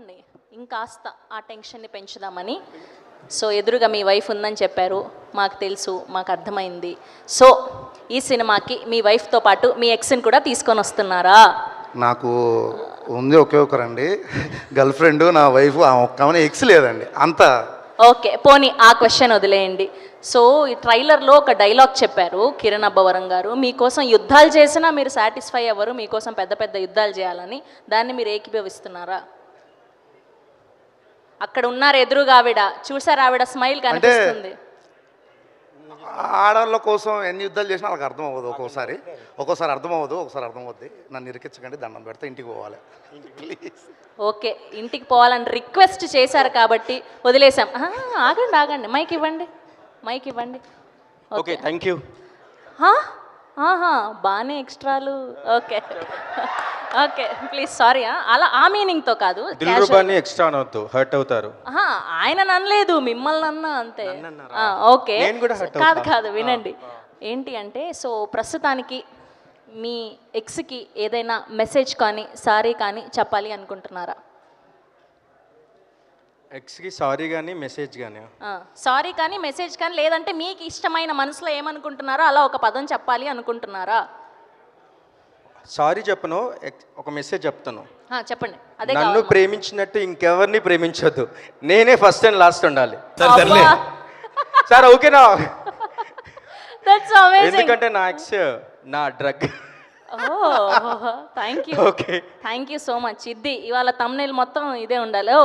ఇదిగోండి ఇంకాస్త ఆ టెన్షన్ని పెంచుదామని. సో ఎదురుగా మీ వైఫ్ ఉందని చెప్పారు, మాకు తెలుసు, మాకు అర్థమైంది. సో ఈ సినిమాకి మీ వైఫ్తో పాటు మీ ఎక్స్ని కూడా తీసుకొని వస్తున్నారా? నాకు ఉంది ఒకే ఒకరండి, గర్ల్ ఫ్రెండ్. నా వైఫ్ ఒక్కమని ఎక్స్ లేదండి అంత. ఓకే, పోనీ ఆ క్వశ్చన్ వదిలేయండి. సో ఈ ట్రైలర్లో ఒక డైలాగ్ చెప్పారు కిరణ్ అబ్బవరం గారు, మీకోసం యుద్ధాలు చేసినా మీరు సాటిస్ఫై అవ్వరు, మీకోసం పెద్ద పెద్ద యుద్ధాలు చేయాలని. దాన్ని మీరు ఏకీభవిస్తున్నారా? అక్కడ ఉన్నారు ఎదురుగా ఆవిడ, చూసారు, ఆవిడ స్మైల్ కనిపిస్తుంది. ఆడవాళ్ళ కోసం ఎన్ని యుద్ధాలు చేసినా వాళ్ళకి అర్థం అవ్వదు. ఒక్కోసారి అర్థం అవ్వదు, ఒకసారి అర్థం అవుద్ది. నన్ను ఇరికించకండి, దండం పెడితే ఇంటికి పోవాలి ప్లీజ్. ఓకే, ఇంటికి పోవాలని రిక్వెస్ట్ చేశారు కాబట్టి వదిలేసాం. ఆగండి ఆగండి, మైక్ ఇవ్వండి, మైక్ ఇవ్వండి. Okay, thank you. బాగానే ఎక్స్ట్రాలు. Okay okay please, sorry. అలా ఆ మీనింగ్తో కాదు, దిల్రుబాని ఎక్స్ట్రా అనొద్దు, హర్ట్ అవుతారు. ఆయన అనలేదు, మిమ్మల్ని అన్నా అంతే. ఓకే, కాదు కాదు, వినండి. ఏంటి అంటే, సో ప్రస్తుతానికి మీ ఎక్స్కి ఏదైనా మెసేజ్ కానీ సారీ కానీ చెప్పాలి అనుకుంటున్నారా? ఎక్స్కి సారీ కానీ మెసేజ్ కానీ? సారీ కానీ మెసేజ్ కానీ, లేదంటే మీకు ఇష్టమైన మనసులో ఏమనుకుంటున్నారో అలా ఒక పదం చెప్పాలి అనుకుంటున్నారా? సారీ చెప్పను, ఒక మెసేజ్ చెప్తాను. చెప్పండి. అదే, నన్ను ప్రేమించినట్టు ఇంకెవరిని ప్రేమించొద్దు, నేనే ఫస్ట్ అండ్ లాస్ట్ ఉండాలి. సార్ ఓకేనా? ఎందుకంటే నా ఎక్స్ నా drug. Thank you, okay, thank you so much. ఇది ఇవాళ తమ్నైల్ మొత్తం ఇదే ఉండాలి.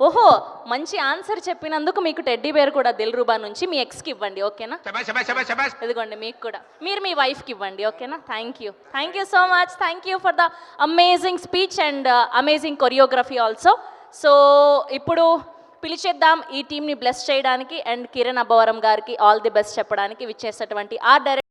ఓహో, మంచి ఆన్సర్ చెప్పినందుకు మీకు టెడ్డీ బేర్ కూడా దిల్రుబా నుంచి మీ ఎక్స్కి ఇవ్వండి, ఓకేనా? ఇదిగోండి మీకు కూడా, మీరు మీ వైఫ్కి ఇవ్వండి, ఓకేనా? Thank you so much. Thank you for the amazing speech and amazing choreography also. So ఇప్పుడు పిలిచేద్దాం ఈ టీంని బ్లెస్ చేయడానికి అండ్ కిరణ్ అబ్బవరం గారికి ఆల్ ది బెస్ట్ చెప్పడానికి విచ్చేసేటువంటి ఆ డైరెక్టర్